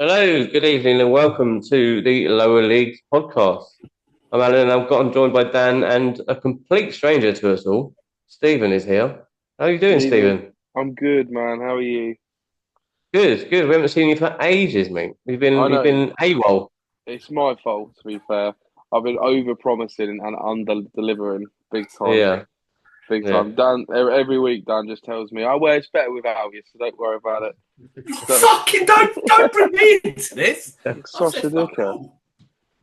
Hello, good evening, and welcome to the Lower Leagues podcast. I'm Alan, and I'm joined by Dan and a complete stranger to us all. Stephen is here. How are you doing, Good evening. Stephen? I'm good, man. How are you? Good, good. We haven't seen you for ages, mate. You've been I you've know been AWOL. it's my fault, to be fair. I've been over promising and under delivering big time. Yeah, Big yeah. time. Dan, every week, Dan just tells me, "Oh, well, it's better without you, so don't worry about it." So, Fucking don't bring me into this. I such said a fuck dickhead.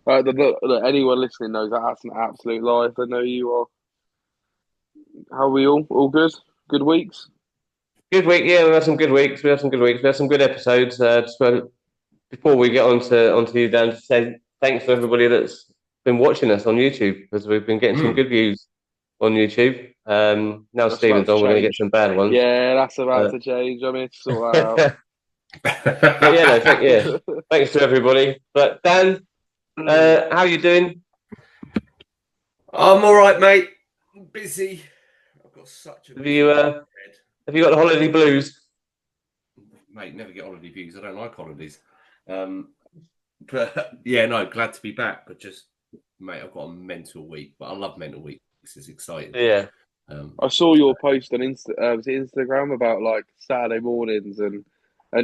all. Anyone listening knows that that's an absolute lie. They know you are. How are we all? All good? Good weeks? Good week. Yeah, we've had some good weeks. We had some good weeks. We had some good episodes. Before we get onto you, Dan, to say thanks to everybody that's been watching us on YouTube because we've been getting some good views on YouTube. Now That's about Stephen's to on, we're going to get change. some bad ones. Yeah, that's about Uh, to change. I'm here to sort that but yeah, no, thanks to everybody. But Dan, out. how are you doing? I'm all right, mate. I'm busy. I've got such a Have busy you head. have you got the holiday blues? Mate, never get holiday views. I don't like holidays. But yeah, no, glad to be back. But just, mate, I've got a mental week. But I love mental weeks. It's exciting. Yeah, I saw your post on was it Instagram about like Saturday mornings and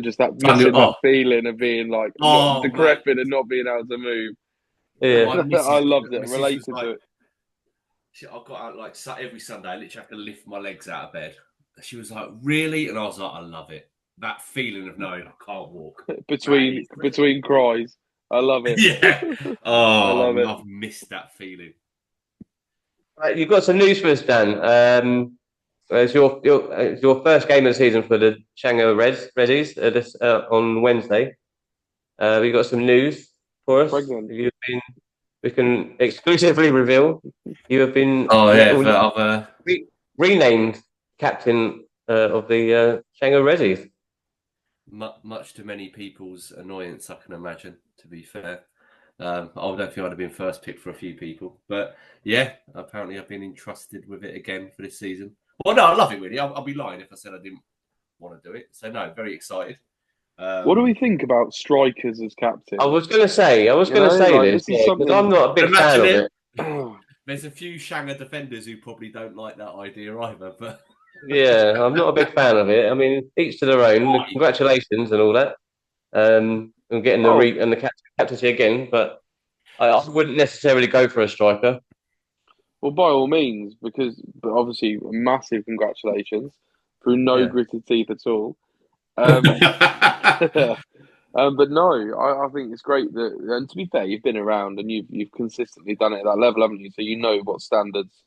just that missing that Oh, feeling of being like not oh, mate. decrepit and not being able to move. yeah, My I missus, loved it. missus was Related to like, it. I got out like every Sunday. I literally have to lift my legs out of bed. She was like, "Really?" And I was like, "I love it. That feeling of knowing I can't walk. That between is, between cries. I love it. yeah. I Oh, love it. I've missed that feeling. right, you've got some news for us, Dan. It's your first game of the season for the Shanghai Reddies on Wednesday. We got some news for us. Pregnant. We can exclusively reveal you have been Oh yeah, for re- other. renamed captain of the Shanghai Reddies. Much to many people's annoyance, I can imagine. To be fair, I don't think I'd have been first pick for a few people, but yeah, apparently I've been entrusted with it again for this season. Well, no, I love it really. I'll be lying if I said I didn't want to do it. So no, very excited. What do we Um, think about strikers as captain? I was You going to know, say like this this is because I'm something. not a big fan imagine of it. it. There's a few Shanghai defenders who probably don't like that idea either, but Yeah, I'm not a big fan of it. I mean, each to their own. why? Congratulations and all that. And getting Oh, the captaincy again, but I wouldn't necessarily go for a striker. well, by all means, but obviously, massive congratulations through no Yeah, gritted teeth at all. Um, but no, I think it's great that, and to be fair, you've been around and you've consistently done it at that level, haven't you? So you know what standards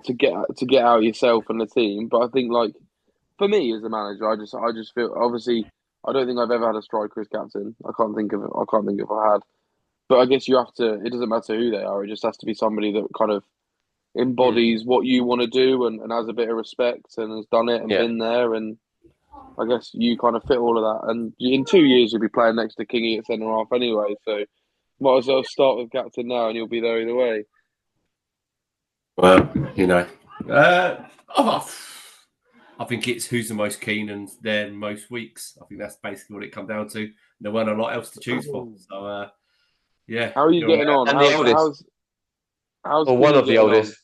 to get out yourself and the team. But I think like for me as a manager, I just feel obviously I don't think I've ever had a striker as captain. I can't think if I had. But I guess you have to. It doesn't matter who they are. It just has to be somebody that kind of mm, embodies what you want to do and has a bit of respect and has done it and yeah. been there. And I guess you kind of fit all of that. And in 2 years, you'll be playing next to Kingy at centre half anyway. So might as well start with captain now, and you'll be there either way. Well, you know, uh, I think it's who's the most keen and then most weeks. I think that's basically what it comes down to. There weren't a lot else to choose for. So, yeah. How are you getting on? And the oldest, How's or one Kingy of the getting on? oldest.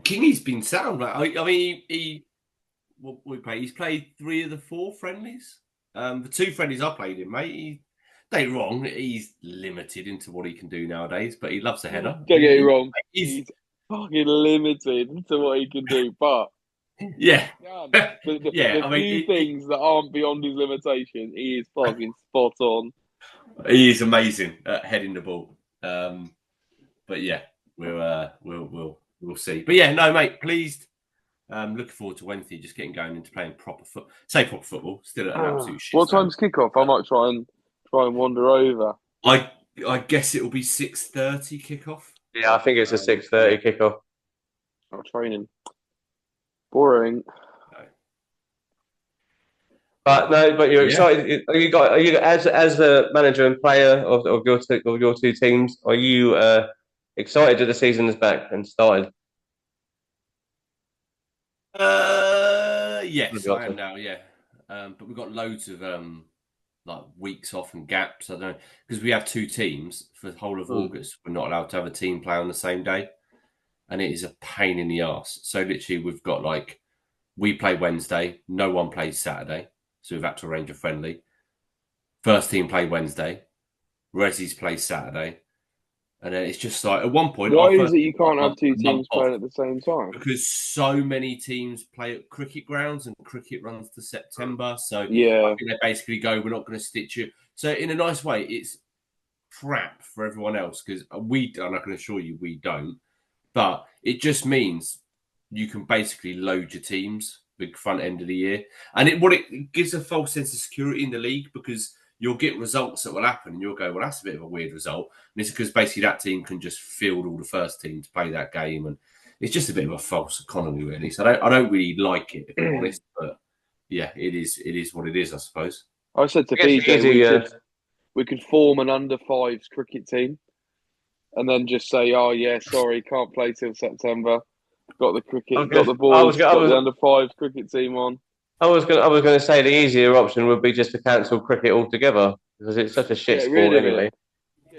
Kingy's been sound. I mean, he's played 3 of the 4 friendlies. The 2 friendlies I played him, mate. Don't wrong, he's limited into what he can do nowadays, but he loves a header. Don't get me wrong. He's, He's fucking limited to what he can do, but yeah. Yeah, the I few mean, things that aren't beyond his limitation, he is fucking spot on. he is amazing at heading the ball. But yeah, we'll see. But yeah, no, mate, pleased. Looking forward to Wednesday, just getting going into playing proper football. Still at an absolute shit What stand. time's kickoff? I might try and wander over. I guess it will be 6:30 kickoff. Yeah, I think it's a 6:30 kickoff. Oh, training. Boring. But you're Yeah. excited. Are you as a manager and player of your two teams? Are you excited that the season is back and started? Yes, I am now. Yeah, but we've got loads of like weeks off and gaps. I don't know, because we have 2 teams for the whole of August. We're not allowed to have a team play on the same day, and it is a pain in the arse. So literally, we've got like we play Wednesday, no one plays Saturday, so we've had to arrange a friendly. First team play Wednesday, Resi's play Saturday, and then it's just like at one point. Why is it you can't have 2 teams playing at the same time? Because so many teams play at cricket grounds, and cricket runs to September. So I think they basically go, "We're not going to stitch you." So in a nice way, it's crap for everyone else because and I can assure you, we don't. But it just means you can basically load your teams big front end of the year, and it gives a false sense of security in the league because you'll get results that will happen, and you'll go, "Well, that's a bit of a weird result," and it's because basically that team can just field all the first team to play that game, and it's just a bit of a false economy, really. So I don't really like it, if I'm honest, but yeah, it is what it is, I suppose. I said to BJ, we could form an under-5s cricket team, and then just say, "Oh yeah, sorry, can't play till September." Got the cricket, got the boys, got the under-5s cricket team on. I was going to say the easier option would be just to cancel cricket altogether because it's such a shit sport anyway.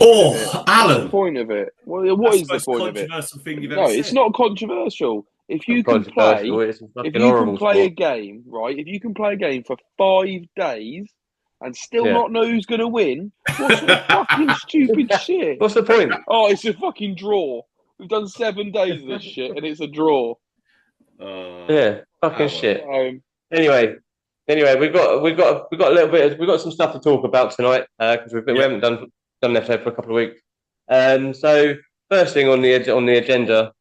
Alan, what's the point of it? What is the point of it? Thing you've no, ever it's said. not controversial. If you can play, a game, right? If you can play a game for 5 days and still not know who's going to win, what's the fucking stupid shit? What's the point? Oh, it's a fucking draw. We've done 7 days of this shit, and it's a draw. Fucking shit. Anyway, we've got a little bit. We've got some stuff to talk about tonight because we haven't done an episode for a couple of weeks. So first thing on the agenda,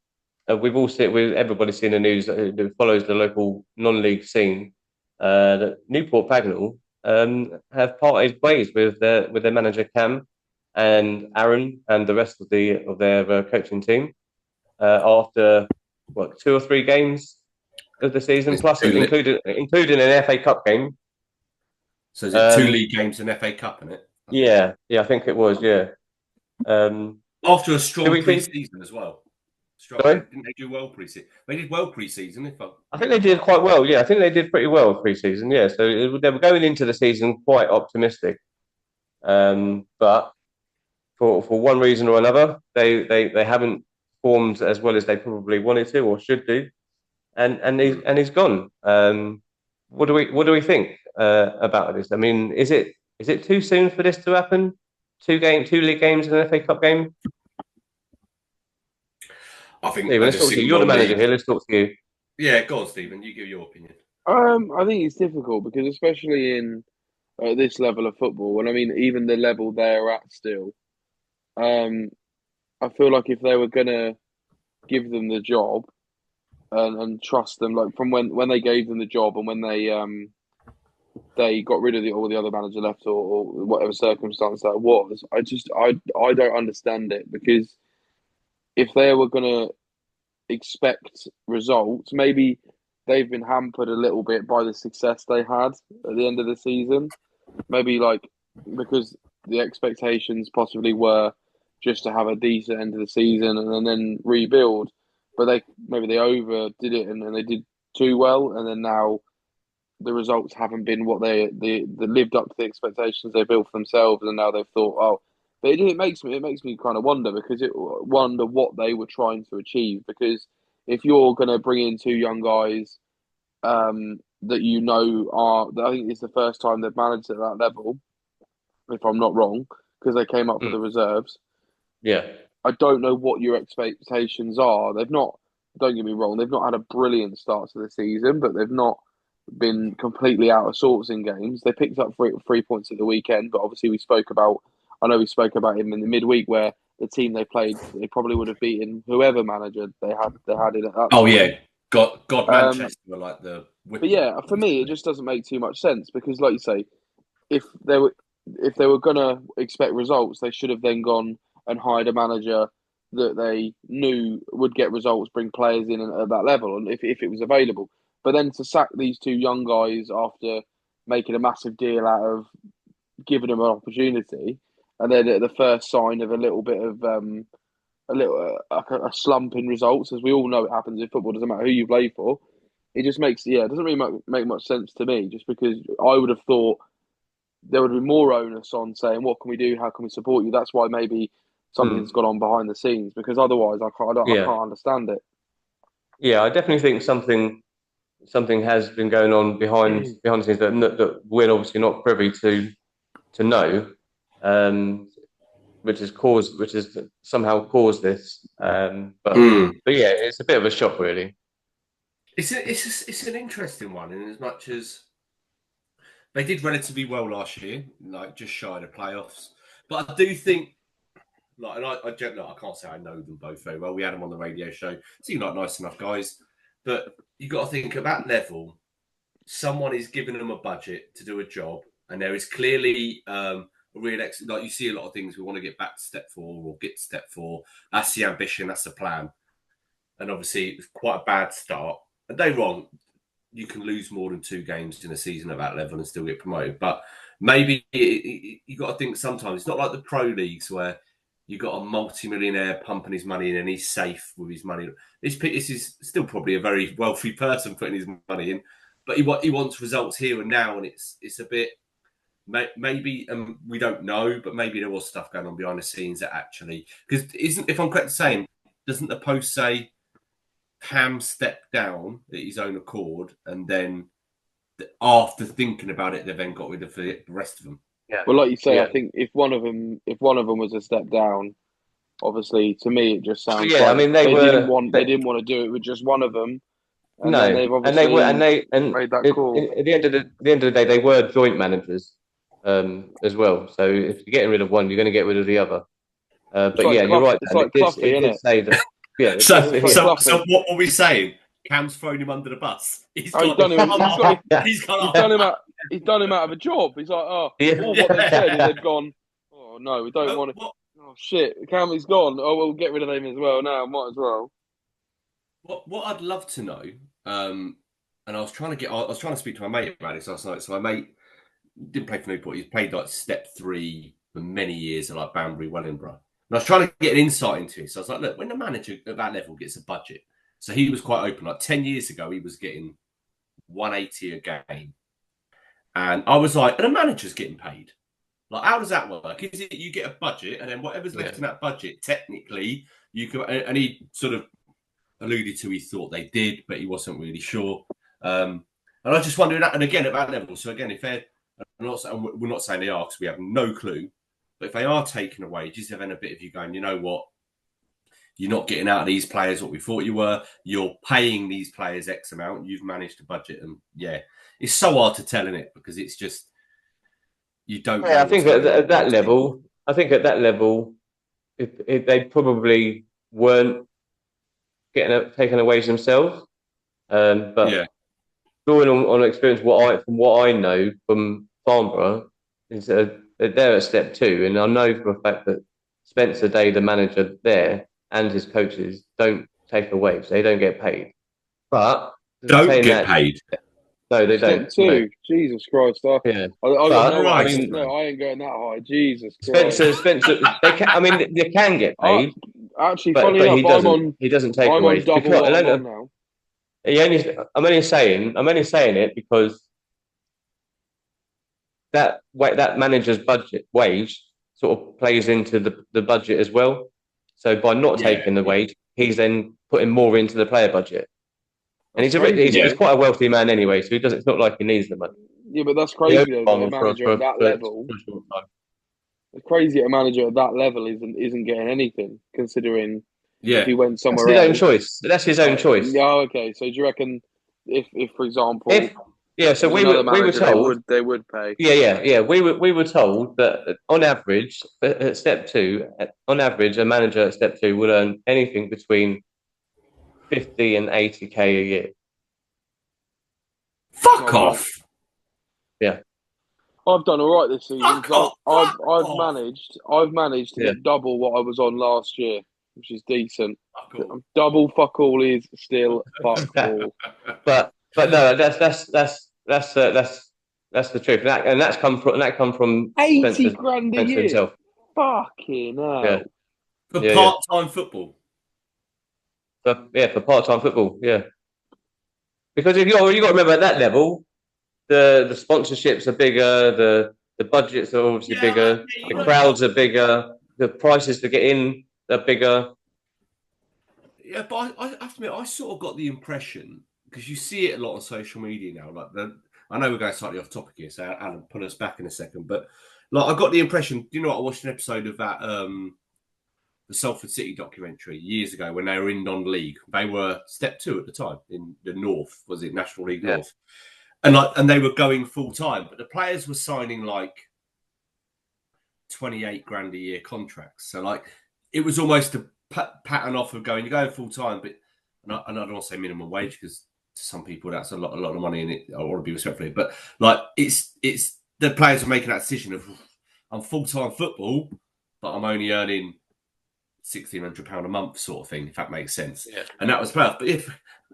everybody's seen the news that follows the local non-league scene. That Newport Pagnell have parted ways with their manager Cam and Aaron and the rest of their coaching team after 2 or 3 games of the season, plus including an FA Cup game. So is it 2 league games and FA Cup in it? Yeah, I think it was. Yeah. After a strong pre-season as well. Sorry? Didn't they do well pre-season? They did well pre-season. I think they did quite well. Yeah, I think they did pretty well pre-season. Yeah, so they were going into the season quite optimistic, but for one reason or another, they haven't formed as well as they probably wanted to or should do, and he's gone. What do we think about this? I mean, is it too soon for this to happen? 2 league games and an FA Cup game. I think you're the manager here. Let's talk to you. Yeah, go on, Stephen. You give your opinion. I think it's difficult because especially in this level of football, and I mean even the level they're at still, I feel like if they were gonna give them the job and trust them, like from when they gave them the job and when they got rid of all the other manager left or whatever circumstance that was, I don't understand it because if they were going to expect results, maybe they've been hampered a little bit by the success they had at the end of the season. Maybe because the expectations possibly were just to have a decent end of the season and then rebuild. But maybe they overdid it and they did too well, and then now the results haven't been what they lived up to the expectations they built for themselves, and now they've thought, oh. But it makes me kind of wonder because wonder what they were trying to achieve. Because if you're going to bring in 2 young guys that I think it's the first time they've managed at that level, if I'm not wrong, because they came up for the reserves. Yeah, I don't know what your expectations are. They've not. Don't get me wrong. They've not had a brilliant start to the season, but they've not been completely out of sorts in games. They picked up 3 points at the weekend, but obviously we spoke about him in the midweek where the team they played, they probably would have beaten whoever manager they had in at that point. Yeah. God, Manchester were like the... But yeah, for me, it just doesn't make too much sense because, like you say, if they were going to expect results, they should have then gone and hired a manager that they knew would get results, bring players in at that level, and if it was available. But then to sack these 2 young guys after making a massive deal out of giving them an opportunity, and then at the first sign of a little bit of a slump in results, as we all know it happens in football, doesn't matter who you play for, it just it doesn't really make much sense to me, just because I would have thought there would be more onus on saying, what can we do? How can we support you? That's why maybe something's gone on behind the scenes, because otherwise I can't understand it. Yeah, I definitely think something has been going on behind the scenes that we're obviously not privy to know, which has somehow caused this. But yeah, it's a bit of a shock, really. It's an interesting one in as much as they did relatively well last year, like just shy of the playoffs. But I do think, like, and I can't say I know them both very well. We had them on the radio show. Seem like nice enough guys, but you got to think at that level, someone is giving them a budget to do a job, and there is clearly a real like you see a lot of things. We want to get back to step 4 or get to step 4. That's the ambition. That's the plan. And obviously, it's quite a bad start. And they're wrong. You can lose more than 2 games in a season at that level and still get promoted. But maybe you got to think sometimes it's not like the pro leagues where you got a multi-millionaire pumping his money in and he's safe with his money. This is still probably a very wealthy person putting his money in, but he wants results here and now, and it's a bit maybe we don't know, but maybe there was stuff going on behind the scenes that actually, because if I'm correct in saying, doesn't the post say Cam stepped down at his own accord, and then after thinking about it, they then got rid of the rest of them? Yeah. Well, like you say, I think if one of them was a step down, obviously to me it just sounds like I mean they didn't want to do it with just one of them. And no, they've obviously made that call. At the end of the day, they were joint managers as well. So if you're getting rid of one, you're going to get rid of the other. But yeah, you're right. It's like Cloughie, isn't it? Say that. Yeah. So what are we saying? Cam's thrown him under the bus. He's done him out of a job. He's like, what they said is they've gone, oh no, we don't want to. Oh shit, Cam's gone. Oh, we'll get rid of him as well now. Might as well. What I'd love to know, and I was trying to speak to my mate about this last night. So my mate didn't play for Newport. He's played like step 3 for many years at like Banbury, Wellingborough. And I was trying to get an insight into it. So I was like, look, when the manager at that level gets a budget, so he was quite open. Like 10 years ago, he was getting 180 a game. And I was like, and the manager's getting paid. Like, how does that work? Is it you get a budget, and then whatever's left in that budget, technically, you can, and he sort of alluded to he thought they did, but he wasn't really sure. And I was just wondering that, and again, at that level, so again, if they're, we're not saying they are, because we have no clue, but if they are taking a wage, is there then a bit of you going, you know what, you're not getting out of these players what we thought you were, you're paying these players X amount, you've managed to budget them. Yeah, it's so hard to tell, isn't it? Because it's just, you don't know. I think at that level, if they probably weren't taken away themselves. But drawing on experience, from what I know from Farnborough, is they're at step 2, and I know for a fact that Spencer Day, the manager there, and his coaches don't take a wage; they don't get paid. But don't get paid. No, they don't. Step 2, no. Jesus Christ! I ain't going that high. Jesus Christ. Spencer, they can get paid. Actually, funny enough, he doesn't take a wage. I'm only saying it because that manager's wage sort of plays into the budget as well. So by not taking the wage, he's then putting more into the player budget. And he's quite a wealthy man anyway, so it's not like he needs the money. Yeah, but that's crazy though. A manager at that level. It's crazy. A manager at that level isn't getting anything, considering if he went somewhere else. That's his own choice. That's his own choice. Yeah. Okay. So do you reckon if for example, so we were told they would pay. Yeah. We were told that on average at step 2, a manager at step 2 would earn anything between 50 and 80k a year. Fuck off. Yeah. I've done all right this season. I've managed to get double what I was on last year, which is decent. Double fuck all is still fuck all. But no, that's the truth, and that's come from 80 grand a year. Himself. Fucking hell. Yeah. For part-time football. For part-time football, yeah. Because if you got to remember at that level, the sponsorships are bigger, The budgets are obviously bigger. The crowds are bigger. The prices to get in are bigger. Yeah, but I have to admit, I sort of got the impression, because you see it a lot on social media now. I know we're going slightly off topic here, so Alan, pull us back in a second. But I got the impression. Do you know what? I watched an episode of that the Salford City documentary years ago when they were in non-league. They were Step 2 at the time in the North. Was it National League North? And they were going full time, but the players were signing like 28 grand a year contracts. So it was almost a pattern off of going, you're going full time, but I don't want to say minimum wage because to some people that's a lot of money in it. I want to be respectful, but it's the players are making that decision of I'm full time football, but I'm only earning £1,600 a month, sort of thing, if that makes sense. Yeah. And that was perfect. But if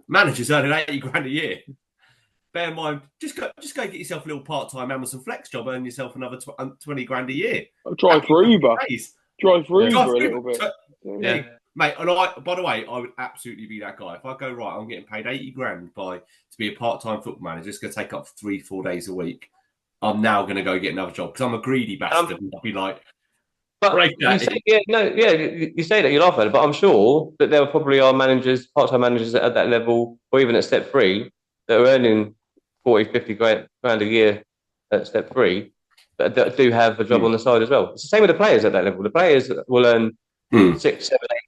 managers earning 80 grand a year, bear in mind, just go get yourself a little part-time Amazon Flex job, earn yourself another 20 grand a year. I'll drive for Uber. Drive for Uber a little bit. Yeah. Mate, and by the way, I would absolutely be that guy. If I go, right, I'm getting paid 80 grand to be a part-time football manager, it's going to take up 3-4 days a week. I'm now going to go get another job because I'm a greedy bastard. And I'll be like, you say that, you laugh at it, but I'm sure that there probably are managers, part-time managers at that level, or even at Step 3, that are earning 40-50 grand a year at Step 3, that do have a job on the side as well. It's the same with the players at that level. The players will earn 6, 7,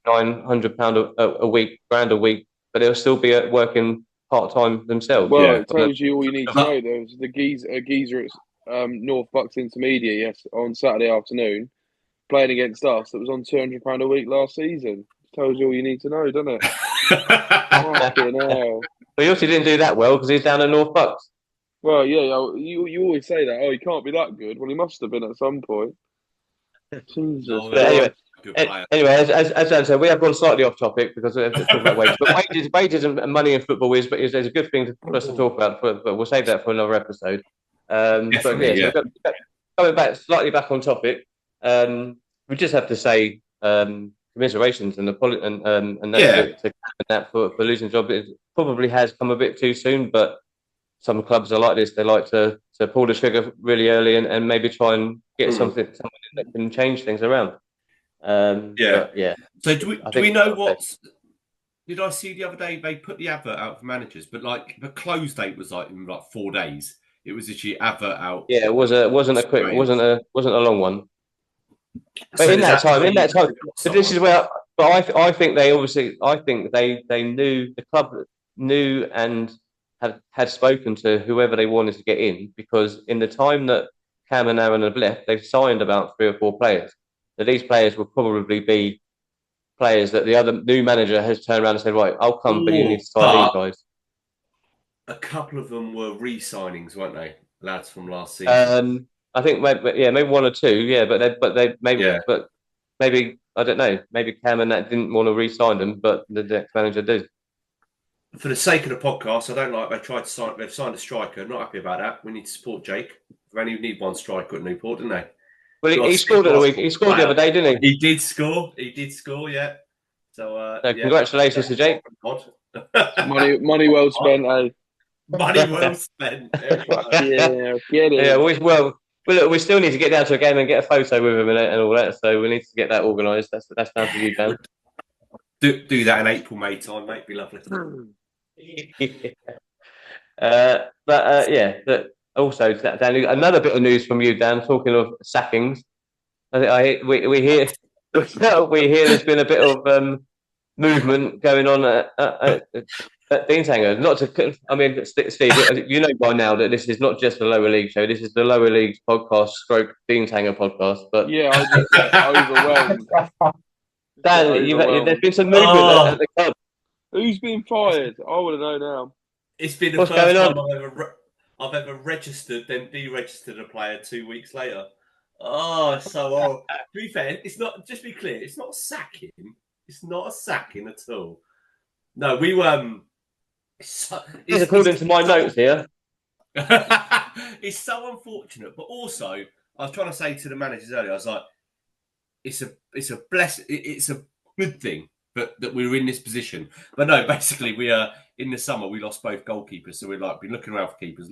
8, 900 pound a week, grand a week, but they'll still be working part-time themselves. Well, it tells you all you need to know. There was the geezer at North Bucks Intermediate on Saturday afternoon playing against us that was on £200 a week last season. Tells you all you need to know, doesn't it? Fucking hell. But he also didn't do that well because he's down at North Bucks. Well, yeah, you always say that. Oh, he can't be that good. Well, he must have been at some point. Jesus. Anyway, as Dan said, we have gone slightly off topic because we're talking about wages. But wages and money in football is a good thing for us to talk about. But we'll save that for another episode. So coming back slightly back on topic, we just have to say commiserations and that for losing job. It probably has come a bit too soon, but some clubs are like this. They like to pull the trigger really early and maybe try and get someone that can change things around. So do we know what? Did I see the other day they put the advert out for managers, but the close date was in 4 days. It was actually advert out. Yeah, it wasn't a long one. But in that time, so this is where. But I think they knew, the club knew and had spoken to whoever they wanted to get in, because in the time that Cam and Aaron have left, they've signed about 3 or 4 players. Now these players will probably be players that the other new manager has turned around and said, right, I'll come, but you need to sign these guys. A couple of them were re-signings, weren't they? Lads from last season. I think maybe 1 or 2, but maybe I don't know. Maybe Cam and that didn't want to re-sign them, but the next manager did. For the sake of the podcast, I don't like they've signed a striker. Not happy about that. We need to support Jake. We only need 1 striker at Newport, didn't they? Well, he scored the week. He scored the other day, didn't he? He did score, yeah. So congratulations to Jake. Money well spent, eh? Money well spent. Yeah, get it. Yeah, we still need to get down to a game and get a photo with him and all that. So we need to get that organised. That's down to you, Dan. Do that in April, May time, mate. Be lovely. Also, Dan, another bit of news from you, Dan. Talking of sackings, we hear there's been a bit of movement going on at Deantanger. Steve, you know by now that this is not just a lower league show. This is the lower league podcast / Deantanger podcast. But yeah, I just get overwhelmed. Dan, there's been some movement at the club. Who's been fired? I want to know now. It's been the first time I've ever registered, then deregistered a player 2 weeks later. Oh, so to be fair, it's not. Just be clear, it's not sacking. It's not a sacking at all. No, we were. It's according to my notes here. It's so unfortunate, but also I was trying to say to the managers earlier. I was like, it's a good thing that we were in this position. But no, basically we are in the summer. We lost both goalkeepers, so we've been looking around for keepers.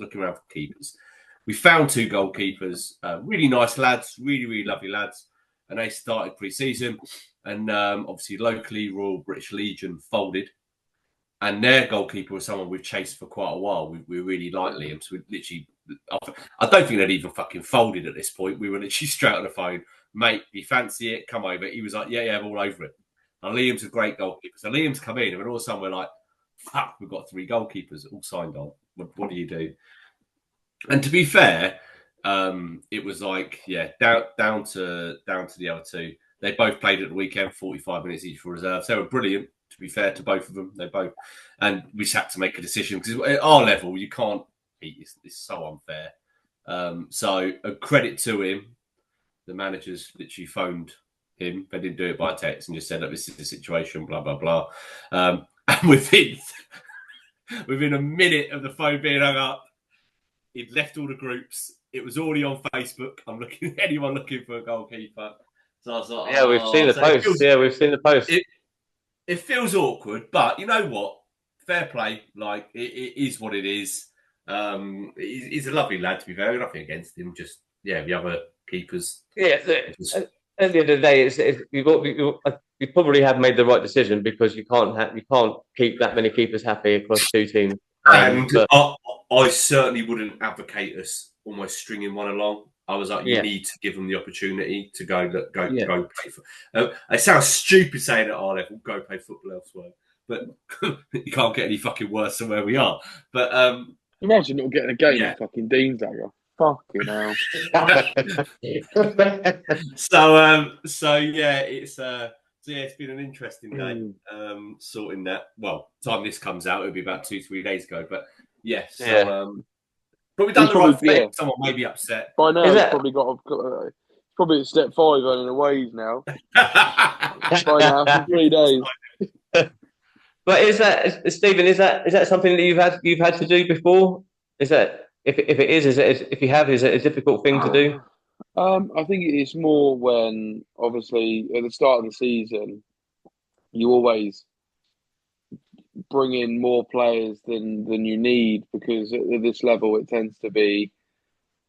we found 2 goalkeepers, really nice lads, really, really lovely lads. And they started pre-season. And obviously, locally, Royal British Legion folded. And their goalkeeper was someone we've chased for quite a while. We really like Liam. So we literally, I don't think they'd even fucking folded at this point. We were literally straight on the phone. Mate, you fancy it? Come over. He was like, yeah, I'm all over it. And Liam's a great goalkeeper. So Liam's come in, and all of a sudden we're like, fuck, we've got 3 goalkeepers all signed on. What do you do? And to be fair, it was like, down to the other 2. They both played at the weekend, 45 minutes each for reserves. They were brilliant, to be fair to both of them. They both, and we just had to make a decision because at our level, you can't beat. It's so unfair. So a credit to him. The managers literally phoned him. They didn't do it by text and just said, "Look, this is the situation." Blah blah blah. And within a minute of the phone being hung up, he'd left all the groups. It was already on Facebook. I'm looking anyone looking for a goalkeeper. So I was like, yeah, we've seen the post. We've seen the post. It feels awkward, but you know what? Fair play. Like it is what it is. He's a lovely lad, to be fair. Nothing against him. Just the other keepers. Yeah. At the end of the day, you probably have made the right decision because you can't keep that many keepers happy across 2 teams. And I certainly wouldn't advocate us almost stringing one along. I was like, you need to give them the opportunity to go play for. It sounds stupid saying at our level, go play football elsewhere, but you can't get any fucking worse than where we are. But imagine not getting a game at fucking Dean's area. Fucking hell. It's been an interesting day sorting that. Well, time this comes out, it'll be about 2-3 days ago. But but we've done the right thing. Someone may be upset. By now, he's probably probably at step 5 earning a wage now. By now, for 3 days. But is that, Stephen? Is that something that you've had to do before? Is that if it is it a difficult thing to do? I think it's more when obviously at the start of the season, you always bring in more players than you need because at this level it tends to be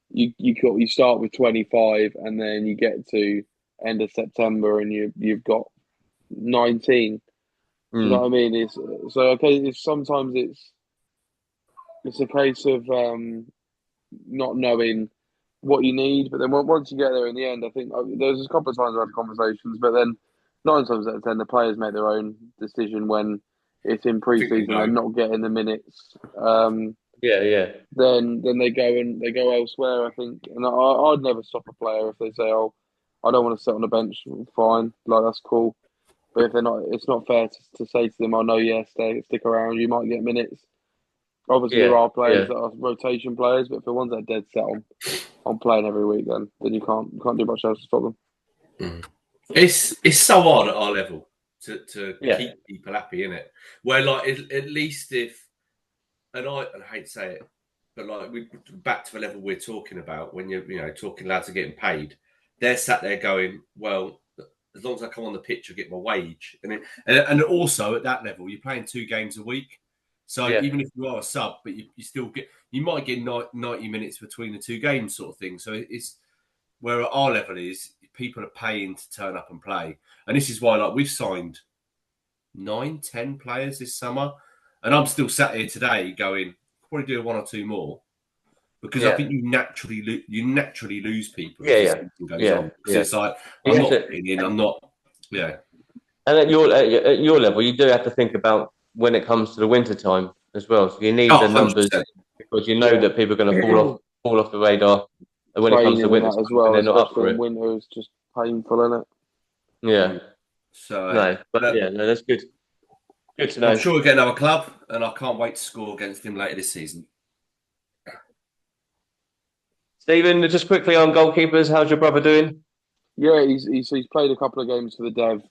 you start with 25 and then you get to end of September and you've got 19. Do you know what I mean? It's sometimes it's a case of not knowing what you need, but then once you get there in the end, I think there's a couple of times I had conversations, but then 9 times out of 10 the players make their own decision when it's in pre-season and not getting the minutes. Then they go elsewhere. I think, and I'd never stop a player if they say, "Oh, I don't want to sit on the bench." Fine, like that's cool. But if they're not, it's not fair to say to them, "Oh no, stick around. You might get minutes." Obviously, there are players that are rotation players, but if the ones that are dead set on playing every week, then you can't do much else to stop them. It's so hard at our level to keep people happy, isn't it? Where like at least if, and I hate to say it, but like we back to the level we're talking about when you're talking lads are getting paid, they're sat there going, well, as long as I come on the pitch, I get my wage, and also at that level, you're playing 2 games a week. So even if you are a sub, but you might get 90 minutes between the 2 games sort of thing. So it's where at our level is people are paying to turn up and play. And this is why like we've signed 9-10 players this summer. And I'm still sat here today going, probably do 1 or 2 more. Because I think you naturally lose people. It's like, I'm not getting in, I'm not, And at your level, you do have to think about when it comes to the winter time as well. So you need the numbers 100%. Because you know that people are going to fall off the radar when it comes to winter as well. They're not up for it. Winter is just painful, isn't it? Yeah. So that's good. Good to know. I'm sure we'll get another club, and I can't wait to score against him later this season. Stephen, just quickly on goalkeepers, how's your brother doing? Yeah, he's played a couple of games for the Dev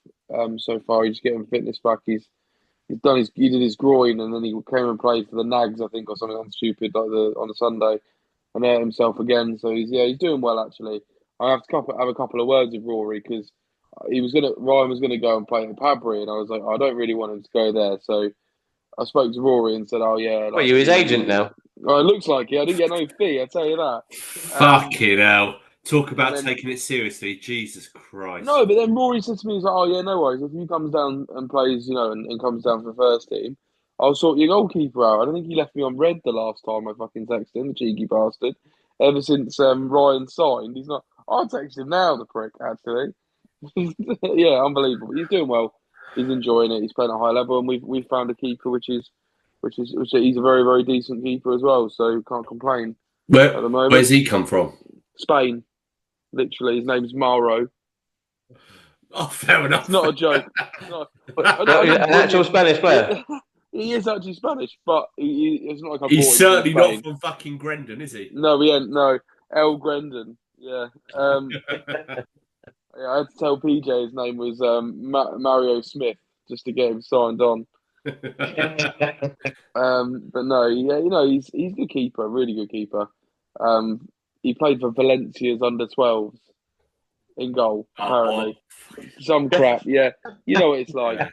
so far. He's getting fitness back. He did his groin, and then he came and played for the Nags, I think, or something stupid on the Sunday, and hurt himself again. So he's doing well actually. I have to have a couple of words with Rory because Ryan was gonna go and play at Padbury, and I was like, I don't really want him to go there. So I spoke to Rory and said, "Oh yeah." Well, you're his agent now. Oh, it looks like it. I didn't get no fee, I tell you that. Fucking hell. Talk about then, taking it seriously. Jesus Christ. No, but then Rory said to me, he's like, oh, yeah, no worries. If he comes down and plays, and comes down for the first team, I'll sort your goalkeeper out. I don't think he left me on red the last time I fucking texted him, the cheeky bastard. Ever since Ryan signed, he's not. I'll text him now, the prick, actually. Yeah, unbelievable. He's doing well. He's enjoying it. He's playing at a high level, and we've found a keeper, which he's a very, very decent keeper as well. So can't complain at the moment. Where's he come from? Spain, literally. His name's Mauro. Oh, fair enough. It's not a joke. An actual Spanish player. He is actually Spanish, but it's not like he's certainly not from fucking Grendon, is he? No, he ain't. No, El Grendon. Yeah. Yeah, I had to tell PJ his name was Mario Smith just to get him signed on. But no, yeah, he's a good keeper, really good keeper. He played for Valencia's under-12s in goal, apparently. Some crap, yeah. You know what it's like.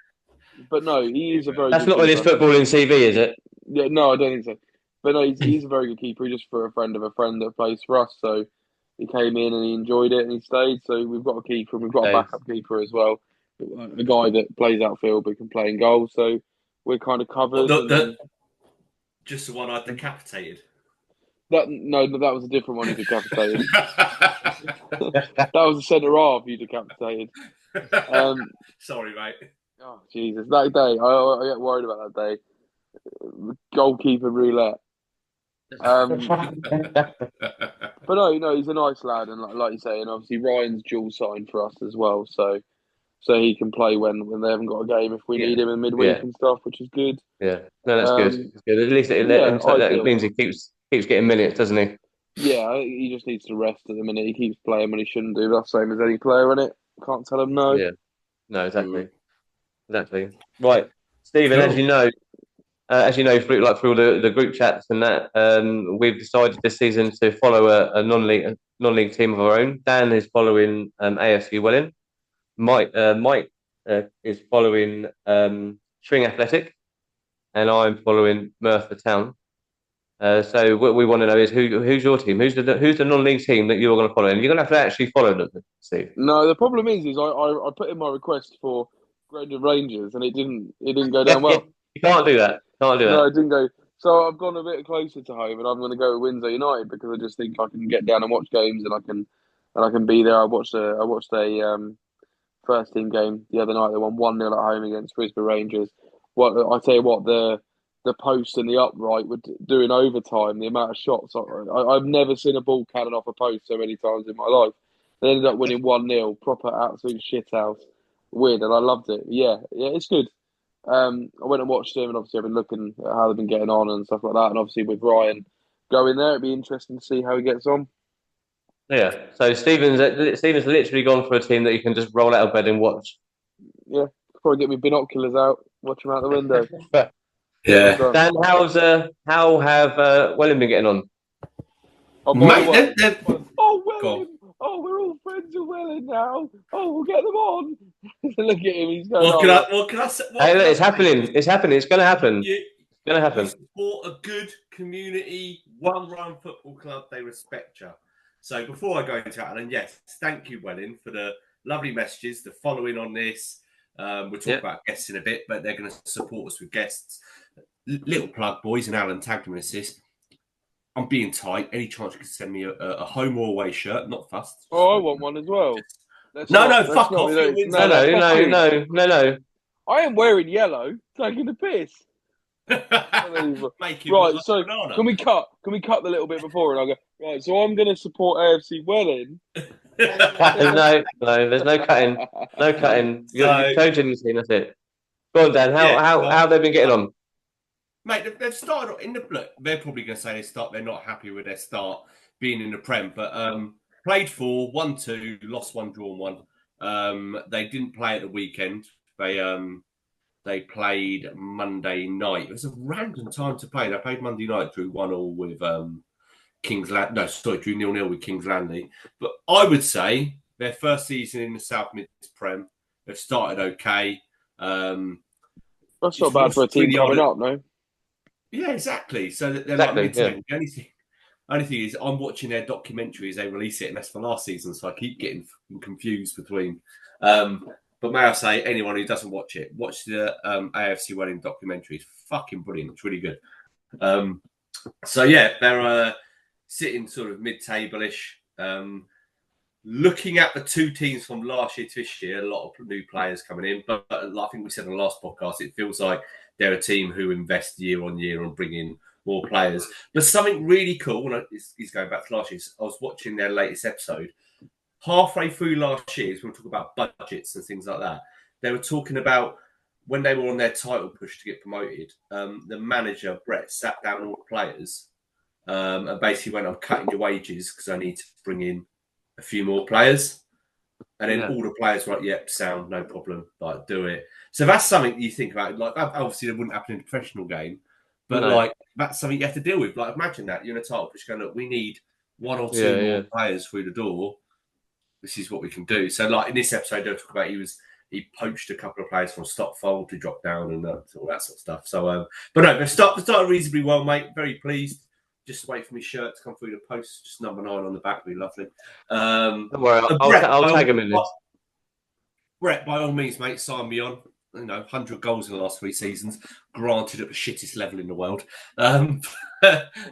But no, he is a very That's good not on his footballing CV, is it? Yeah, no, I don't think so. But no, he's a very good keeper. He's just for a friend of a friend that plays for us, so he came in and he enjoyed it and he stayed. So we've got a keeper and we've got a backup keeper as well. A guy that plays outfield but can play in goal. So we're kind of covered. Just the one I decapitated. That was a different one you decapitated. That was the centre half you decapitated. Sorry, mate. Oh, Jesus. That day, I get worried about that day. Goalkeeper roulette. But no, he's a nice lad, and like you say, and obviously Ryan's dual signed for us as well, so he can play when they haven't got a game if we need him in midweek and stuff, which is good. Yeah, no, that's good. It's good. At least that means he keeps getting minutes, doesn't he? Yeah, he just needs to rest at the minute. He keeps playing when he shouldn't do. That's the same as any player, isn't it? Can't tell him no. Yeah, no, exactly. Right, Stephen, cool. As you know, through all the group chats and that, we've decided this season to follow a non-league team of our own. Dan is following AFC Welling. Mike is following String Athletic, and I'm following Merthyr Town. So what we want to know is who's your team? Who's the non-league team that you're going to follow? And you're going to have to actually follow them, Steve. No, the problem is I put in my request for Grendon Rangers, and it didn't go down well. You can't do that. No, it didn't go. So I've gone a bit closer to home, and I'm going to go with Windsor United because I just think I can get down and watch games, and I can be there. I watched a first team game the other night. They won 1-0 at home against Brisbane Rangers. I tell you what, the post and the upright were doing overtime. The amount of shots I've never seen a ball cannon off a post so many times in my life. They ended up winning 1-0, proper absolute shithouse. Weird, and I loved it. Yeah, it's good. I went and watched him, and obviously I've been looking at how they've been getting on and stuff like that. And obviously with Ryan going there, it'd be interesting to see how he gets on. Yeah, so Stephen's literally gone for a team that you can just roll out of bed and watch. Yeah, probably get my binoculars out, watch him out the window. Yeah. Dan, how have Welling been getting on? Oh, Welling! Oh, we're all friends with Welling now. Oh, we'll get them on. Look at him, he's going What can I say? Hey, look, it's happening. It's happening. It's going to happen. It's going to happen. Support a good community, well-run football club. They respect you. So before I go into that, and yes, thank you, Welling, for the lovely messages, the following on this. We'll talk about guests in a bit, but they're going to support us with guests. Little plug, boys, and Alan tagged me with this. I'm being tight. Any chance you could send me a home or away shirt? Not fussed. Oh, I want one as well. Fuck off. No. I am wearing yellow, taking the piss. Right, so can we cut the little bit before, and I'll go, right, so I'm going to support AFC Welling. No, there's no cutting. No cutting. You're coaching the team, that's it. Go on, Dan. How have they been getting on? Mate, they've started in the look. They're probably going to say they're not happy with their start being in the Prem, but played 4, 1-2, lost 1, drawn 1. They didn't play at the weekend. They played Monday night. It was a random time to play. They played Monday night, drew 1-1 with drew 0-0 with Kings Landing. But I would say their first season in the South Mid Prem, they've started okay. That's not bad for a team coming up, no? Yeah, exactly. So they're Exactly, like mid-table. The only thing is, I'm watching their documentary as they release it, and that's for last season, so I keep getting confused between. But may I say, anyone who doesn't watch it, watch the AFC Wedding documentary. It's fucking brilliant. It's really good. So yeah, they're sitting sort of mid-table-ish. Looking at the two teams from last year to this year, a lot of new players coming in. But I think we said on the last podcast, it feels like they're a team who invest year on year on bringing more players. But something really cool, and he's going back to last year, I was watching their latest episode. Halfway through last year, we were talking about budgets and things like that. They were talking about when they were on their title push to get promoted, the manager, Brett, sat down all the players and basically went, I'm cutting your wages because I need to bring in a few more players. And then all the players were like, yep, sound, no problem, like, do it. So that's something you think about. Like, obviously, it wouldn't happen in a professional game, but like, that's something you have to deal with. Like, imagine that you're in a title push going, look, we need one or two more players through the door. This is what we can do. So, like, in this episode, they'll talk about he poached a couple of players from Stockfold to drop down and all that sort of stuff. So, but no, they've started reasonably well, mate. Very pleased. Just wait for my shirt to come through the post. Just number 9 on the back would be lovely. Don't worry, I'll tag him in this. Brett, by all means, mate, sign me on. 100 goals in the last 3 seasons. Granted, at the shittest level in the world. But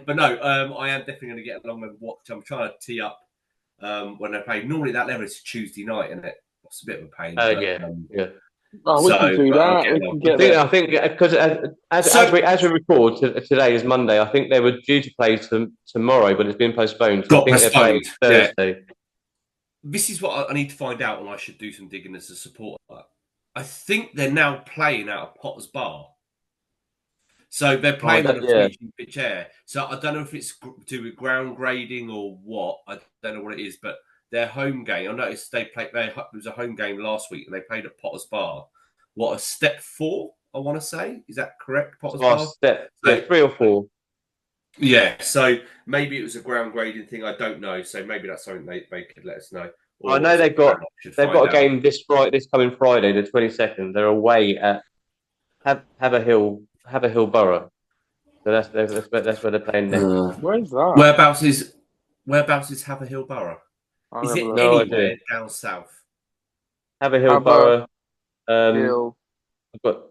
no, I am definitely going to get along and watch. I'm trying to tee up when they play. Normally, that level is Tuesday night, isn't it? It's a bit of a pain. Yeah. Oh, we can do that. We can get there. I think because as we record, today is Monday. I think they were due to play tomorrow, but it's been postponed. Got I think postponed. They're playing Thursday. This is what I need to find out, and I should do some digging as a supporter. I think they're now playing out of Potter's Bar. So they're playing on a bleaching pitch air. So I don't know if it's to do with ground grading or what. I don't know what it is, but their home game, I noticed it was a home game last week and they played at Potter's Bar. What, a step 4, I want to say? Is that correct, Potter's Bar? Step 3 or 4. Yeah, so maybe it was a ground grading thing. I don't know. So maybe that's something they could let us know. I know they've got a game this coming Friday, the 22nd. They're away at Haverhill Borough. So that's where they're playing next. Where's that? Whereabouts is Haverhill Borough? Is it anywhere down south? Haverhill Borough. Hill.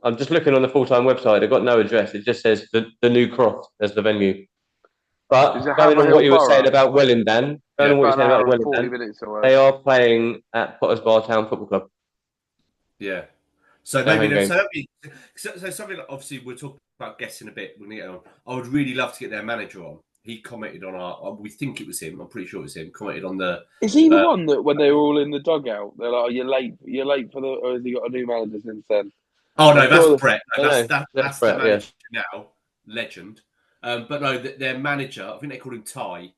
I'm just looking on the full-time website. They've got no address. It just says the New Croft as the venue. But going on what you were saying about Wellington, they are playing at Potters Bar Town Football Club. Yeah. So maybe something like, obviously we'll talk about guessing a bit when we get on. I would really love to get their manager on. He commented on we think it was him. I'm pretty sure it was him. Commented on the. Is he the one that when they were all in the dugout, they're like, "Oh, you're late for the," or has he got a new manager since then? Oh no, that's Brett. That's Brett, the manager now, legend. But no, their manager, I think they call him Ty.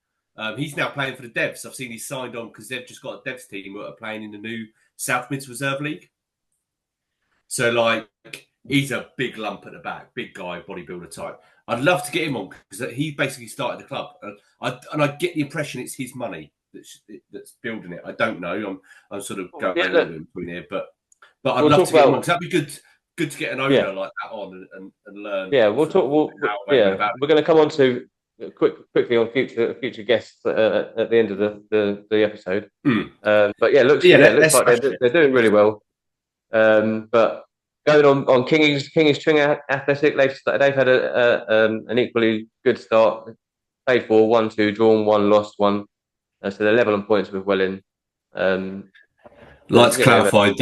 He's now playing for the Devs. I've seen he's signed on because they've just got a Devs team that are playing in the new South Mids Reserve League. So, like, he's a big lump at the back, big guy, bodybuilder type. I'd love to get him on because he basically started the club, and I get the impression it's his money that's building it. I don't know. I'm sort of going a little bit between here, but I'd love to get him on because that'd be good to get an owner like that on and learn. Yeah, we'll talk. We're going to come on to quickly on future guests at the end of the episode. But yeah, looks like they're doing really well. But going on King's Tring Athletic, they've had an equally good start. Played 4, 1-2, drawn 1, lost 1. So they're level on points with Welling. Let's clarify,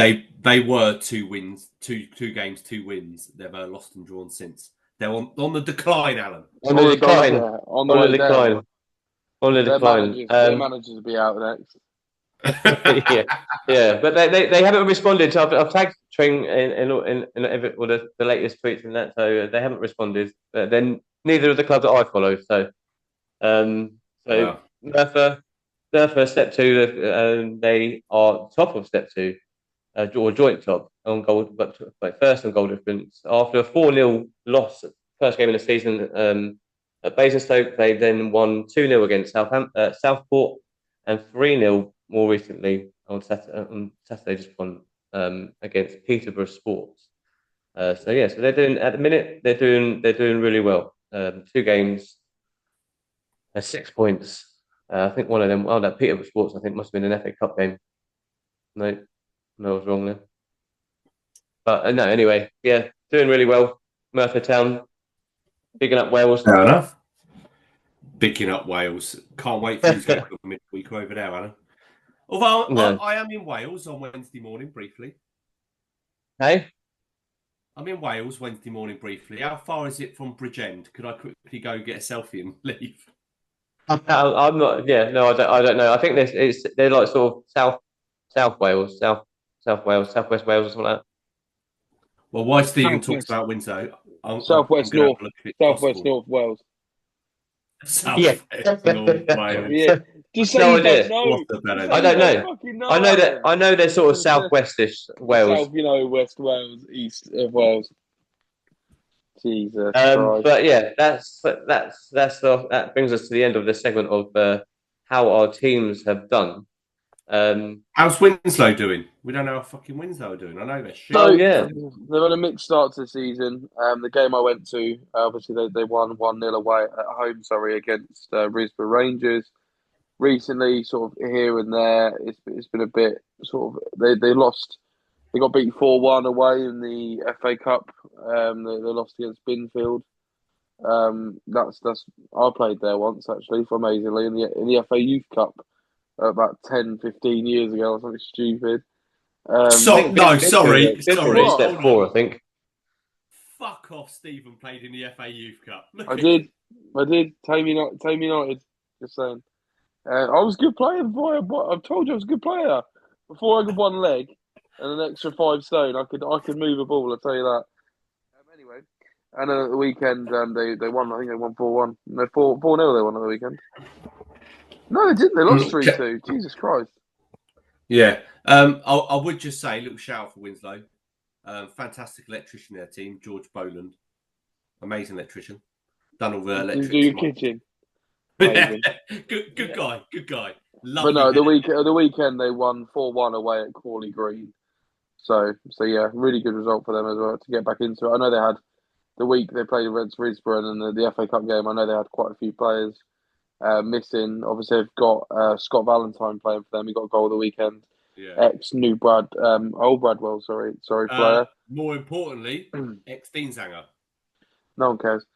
they were 2 wins, two games, 2 wins. They've lost and drawn since. They're on the decline, Alan. On the decline. Their managers will be out next. yeah, but they haven't responded. So I've tagged Tring in the latest tweets and that, so they haven't responded. But then neither of the clubs that I follow. So, Merthyr step 2. They are top of step 2, or joint top on goal, but first on goal difference after a 4-0 loss first game of the season at Basingstoke. They then won 2-0 against Southport and 3-0. More recently on Saturday, just won against Peterborough Sports. So they're doing at the minute. They're doing really well. 2 games, 6 points. I think one of them, that Peterborough Sports, I think must have been an FA Cup game. No, I was wrong there. But no, anyway, yeah, doing really well. Merthyr Town, bigging up Wales. Fair enough. Bigging up Wales. Can't wait for you to go to the midweek over there, Alan. Although I am in Wales on Wednesday morning briefly. Hey? I'm in Wales Wednesday morning briefly. How far is it from Bridgend? Could I quickly go get a selfie and leave? I'm not. Yeah, no, I don't know. I think they're like sort of South Wales, South Wales, Southwest Wales, or something like that. Well, why Stephen talks about Winslow? Southwest North Wales. Southwest North Wales. Yeah, just say you don't know. I don't know. I know they're sort of southwestish Wales. South, West Wales, east of Wales. Jesus Christ. But yeah, that brings us to the end of this segment of how our teams have done. How's Winslow doing? We don't know how fucking Winslow are doing. I know they're shit. So, yeah, they've had a mixed start to the season. The game I went to, obviously they won 1-0 away at home. Against Risborough Rangers. Recently, sort of here and there, it's been a bit sort of they lost. They got beat 4-1 away in the FA Cup. They lost against Binfield. That's I played there once actually, amazingly in the FA Youth Cup about 10, 15 years ago or something stupid. Sorry. Step 4, I think. Fuck off! Stephen played in the FA Youth Cup. I did. Tame United. Just saying. I was a good player before. I've told you I was a good player before I got one leg and an extra 5 stone. I could move a ball. I'll tell you that. Anyway, and at the weekend, they won. I think they won 4-1. No, 4-0. They won at the weekend. No, they didn't. They lost 3-2. Jesus Christ. Yeah. I would just say a little shout out for Winslow. Fantastic electrician in their team, George Boland. Amazing electrician. Done all the electrics. Do your kitchen. Good guy. Lovely. But no, the weekend they won 4-1 away at Crawley Green. So yeah, really good result for them as well to get back into it. I know they had the week they played against Risborough and the FA Cup game. I know they had quite a few players missing. Obviously, they've got Scott Valentine playing for them. He got a goal of the weekend. Yeah. Old Bradwell, sorry, player. More importantly, ex-Dean Zanger. No one cares.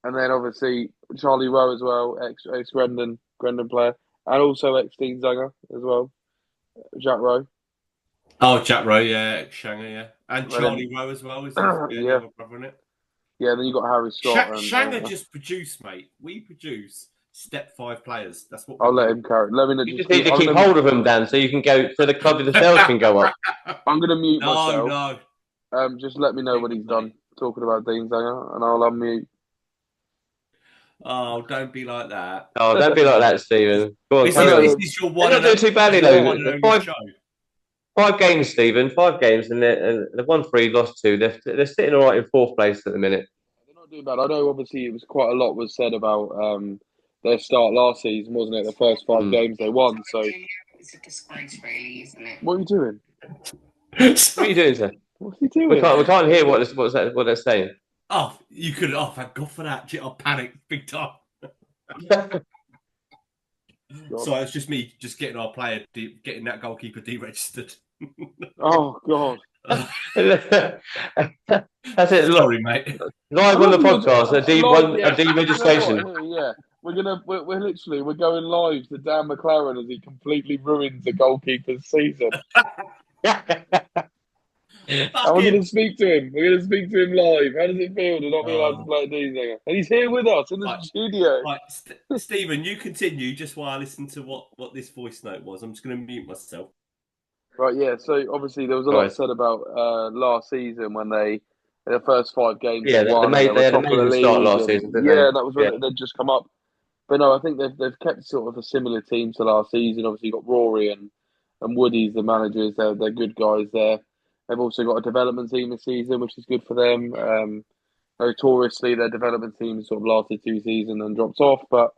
And then obviously Charlie Rowe as well, ex Grendon player, and also ex-Dean Zanger as well, Jack Rowe. Oh, Jack Rowe, yeah, ex-Shanger, yeah, and Charlie Rowe as well. Is yeah, brother in it? Yeah, then you got Harry Scott. Shanger just produced, mate. We produce Step 5 players. That's what. I'll let him carry. You just need to keep hold of him, Dan, so you can go so the club of the sales can go up. I'm going to mute myself. No. Just let me know when he's done talking about Dean Zanger, and I'll unmute. Oh, don't be like that. Oh, don't be like that, Stephen. Go on, this is your one. They're not doing too badly though. 5 games, Stephen. 5 games, and they've won 3, lost 2. They're sitting all right in 4th place at the minute. They're not doing bad. I know. Obviously, it was quite a lot was said about their start last season, wasn't it? The first 5 games they won. So it's a disgrace, really, isn't it? What are you doing? What are you doing, sir? What's he doing? We can't hear what they're saying. Oh, you could. Oh, thank God for that. I panicked big time. So it's just me, just getting our player, getting that goalkeeper deregistered. Oh God! That's it. Sorry, mate. Live on the podcast, a deregistration. Yeah, we're literally going live to Dan McLaren as he completely ruins the goalkeeper's season. And we're going to speak to him. We're going to speak to him live. How does it feel to not be allowed to play a Dean Zanger? And he's here with us in the studio. Right, Stephen, you continue just while I listen to what this voice note was. I'm just going to mute myself. Right, yeah. So obviously there was a lot said about last season when the first 5 games they had an amazing start last season. That was when they'd just come up. But no, I think they've kept sort of a similar team to last season. Obviously, you've got Rory and Woody's the managers. They're good guys there. They've also got a development team this season, which is good for them. Notoriously, their development team sort of lasted 2 seasons and dropped off. But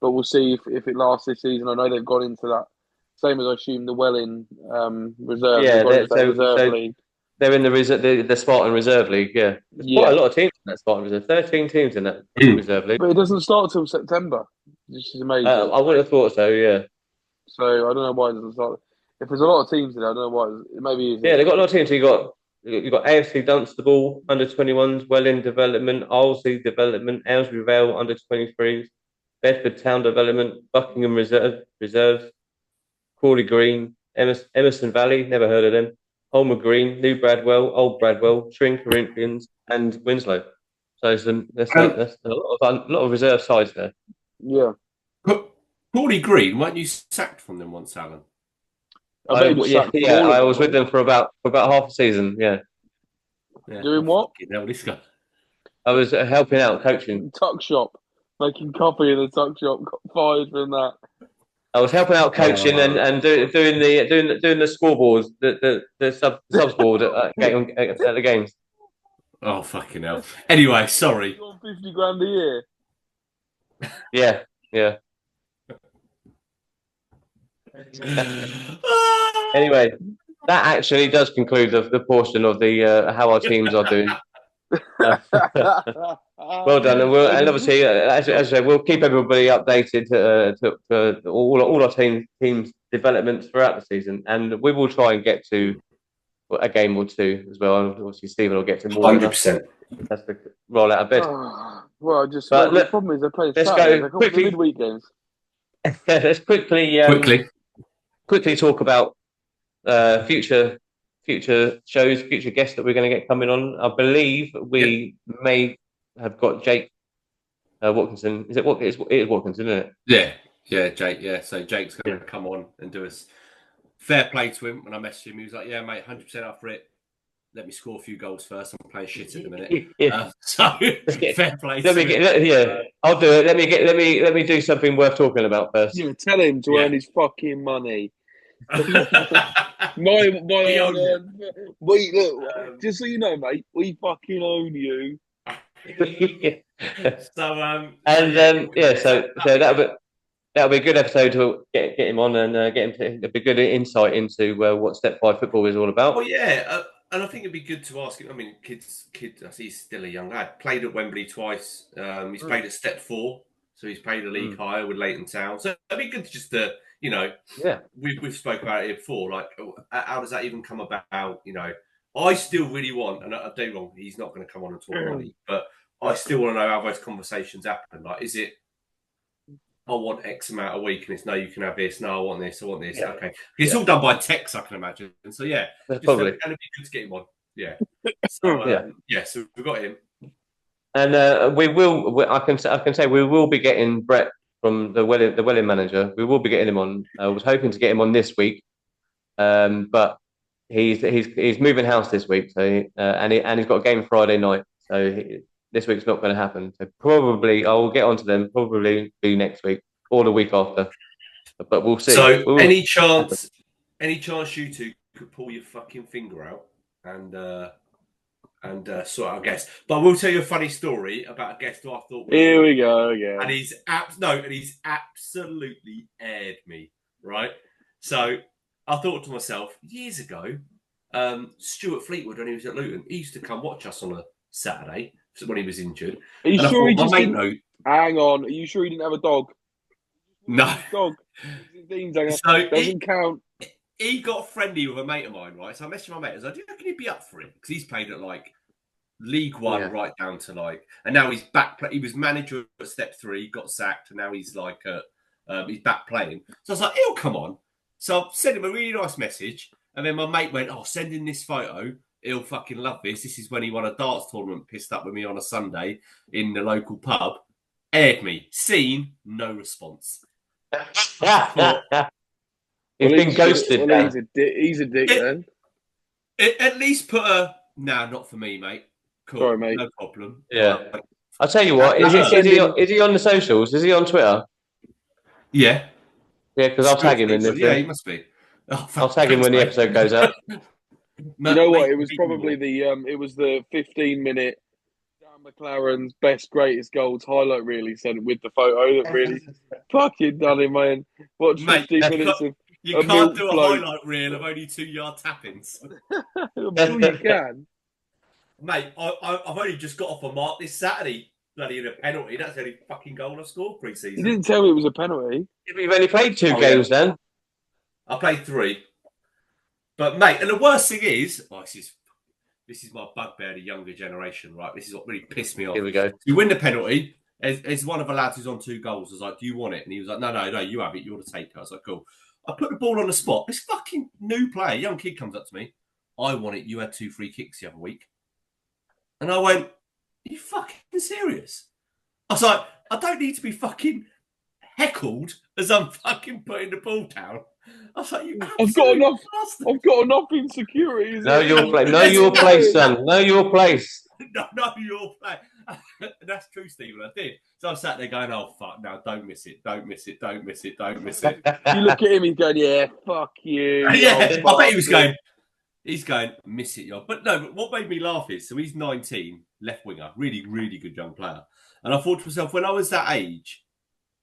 we'll see if it lasts this season. I know they've gone into that, same as I assume the Welling reserve. Yeah, reserve league. They're in the Spartan Reserve League. Yeah, there's quite a lot of teams That's Spartan Reserve. 13 teams in that reserve league. But it doesn't start till September, which is amazing. I would have thought so. Yeah. So I don't know why it doesn't start. If there's a lot of teams in there, I don't know why. It maybe Yeah, they've got a lot of teams. You've got AFC Dunstable under 21s, Welling Development, Arlesey Development, Aylesbury Vale under 23s, Bedford Town Development, Buckingham Reserves, Crawley Green, Emerson Valley, never heard of them, Holmer Green, New Bradwell, Old Bradwell, Tring Corinthians, and Winslow. So that's a lot of reserve sides there. Yeah. Crawley Green, weren't you sacked from them once, Alan? I was with them for about half a season. Yeah. Doing what? This guy. I was helping out coaching. Tuck shop, making coffee in the tuck shop. Got fired from that. I was helping out coaching and doing the scoreboards, the subs board at the games. Oh fucking hell! Anyway, sorry. You got 50 grand a year. Yeah. Anyway, that actually does conclude the portion of the how our teams are doing. Well done, and obviously, as I said, we'll keep everybody updated to all our teams' developments throughout the season, and we will try and get to a game or two as well. And obviously, Stephen will get to more. 100%. That's the roll out of bed. Well, the problem is they're playing Saturday. They're quickly midweek games. Let's quickly talk about future shows, future guests that we're going to get coming on. I believe we may have got Jake Watkinson. Is it Watkinson, isn't it? Yeah, Jake. Yeah, so Jake's going to come on and do us. Fair play to him. When I messaged him, he was like, "Yeah, mate, 100% up for it. Let me score a few goals first. I'm playing shit at the minute." So fair play. I'll do it. Let me do something worth talking about first. Yeah, tell him to earn his fucking money. Wait, look, just so you know, mate, we fucking own you. So that'll be a good episode to get him on and get him to be good insight into what Step 5 football is all about. Well, yeah, and I think it'd be good to ask him. I mean, kids. I see he's still a young lad. Played at Wembley twice. He's played at Step 4, so he's played a league higher with Leighton Town. So it'd be good just to. We've spoke about it here before. Like, how does that even come about? I still really want, and I do wrong. He's not going to come on and talk money, but I still want to know how those conversations happen. Like, is it? I want X amount a week, and it's no, you can have this. No, I want this. Yeah. Okay, it's all done by text, I can imagine. And so probably going to be good to get him on. Yeah. So, so we've got him, and we will. I can say we will be getting Brett from the Welling manager. We will be getting him on. I was hoping to get him on this week, but he's moving house this week. So and he's got a game Friday night. So this week's not going to happen. So probably I'll get onto them. Probably be next week or the week after. But we'll see. So any chance you two could pull your fucking finger out and sort out a guest. But I will tell you a funny story about a guest who I thought. Here we go again. And he's absolutely aired me, right? So I thought to myself, years ago, Stuart Fleetwood, when he was at Luton, he used to come watch us on a Saturday when he was injured. Are you sure he just didn't... Hang on. Are you sure he didn't have a dog? No. Dog. Doesn't count. He got friendly with a mate of mine, right? So I messaged my mate. I was like, do you reckon he'd be up for it? Because he's played at like League One right down to like, and now he's back. He was manager at Step 3, got sacked, and now he's like, he's back playing. So I was like, he'll come on. So I sent him a really nice message, and then my mate went, "Oh, send in this photo. He'll fucking love this. This is when he won a darts tournament, pissed up with me on a Sunday in the local pub." Aired me. Seen, no response. He's been ghosted. Well, he's a dick then. At least put a, nah, not for me, mate. Cool. Sorry, mate. No problem. Yeah. I'll tell you what, is he on the socials? Is he on Twitter? Yeah. Yeah, because I'll tag him in this. Yeah, he must be. I'll tag him when the episode goes up. You know what? It was probably the 15-minute Dan McLaren's best greatest goals highlight reel he sent with the photo that really fucking done him, man. Watch 15 minutes of. You can't do a highlight reel of only 2-yard tappings. I'm sure you can. Mate, I've only just got off a mark this Saturday. Bloody in a penalty. That's the only fucking goal I scored pre-season. You didn't tell me it was a penalty. You've only played 2 games then. I played 3. But mate, and the worst thing is, this is my bugbear, the younger generation, right? This is what really pissed me off. Here we go. You win the penalty. As one of the lads who's on 2 goals, I was like, "Do you want it?" And he was like, "No, you have it. You're the taker." I was like, "Cool." I put the ball on the spot. This fucking new player, young kid, comes up to me. "I want it. You had 2 free kicks the other week." And I went, "Are you fucking serious?" I was like, "I don't need to be fucking heckled as I'm fucking putting the ball down." I was like, I've got enough insecurities. Know your place. Know your place, son. Know your place. Know your place. That's true, Stephen. I did. So I sat there going, "Oh fuck! Now don't miss it. Don't miss it. Don't miss it. Don't miss it." You look at him. He's going, "Yeah, fuck you." Yeah, I bet he was going. He's going, "Miss it, yo." But no. But what made me laugh is, so he's 19, left winger, really, really good young player. And I thought to myself, when I was that age,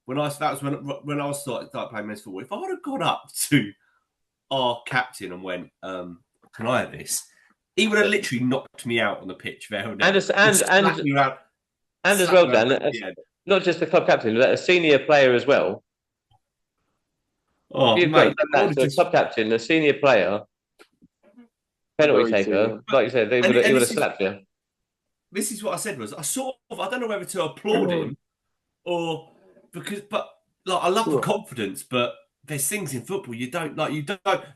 when I started playing men's football, if I would have gone up to our captain and went, "Can I have this?" He would have literally knocked me out on the pitch there and then. And as well, Dan, not just the club captain, but a senior player as well. Oh, you've mate, got that, club captain, a senior player, penalty taker, like you said, he would have slapped you. This is what I said was, I don't know whether to applaud him or but I love the confidence, but there's things in football you don't.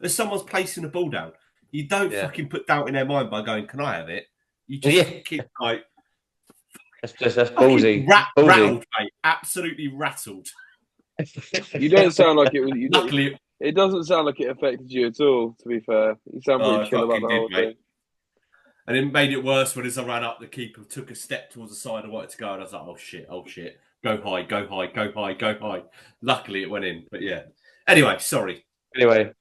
As someone's placing the ball down, you don't fucking put doubt in their mind by going, "Can I have it?" You just keep like. That's ballsy. Rattled, mate. Absolutely rattled. You don't sound like it was. Luckily, it doesn't sound like it affected you at all. To be fair, you sound pretty chill about the whole thing. And it made it worse when as I ran up, the keeper took a step towards the side I wanted to go, and I was like, "Oh shit! Go high!" Luckily, it went in. But yeah. Anyway, sorry. Anyway,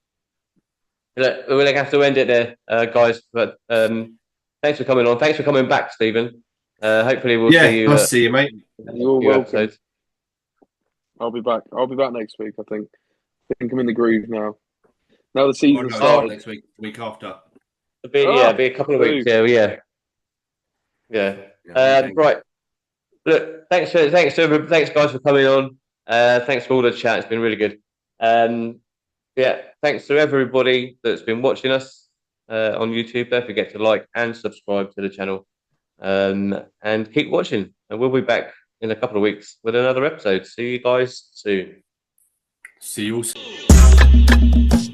look, we're gonna have to end it there, guys. But thanks for coming on. Thanks for coming back, Stephen. Hopefully we'll see you. I'll see you, mate. You're welcome. I'll be back. I'll be back next week. I think I'm in the groove now. Now the season started next week. Week after. It'll be a couple of weeks. Yeah. Right. Look, thanks guys for coming on. Thanks for all the chat. It's been really good. Thanks to everybody that's been watching us on YouTube. Don't forget to like and subscribe to the channel. And keep watching, and we'll be back in a couple of weeks with another episode. See you guys soon. See you all soon.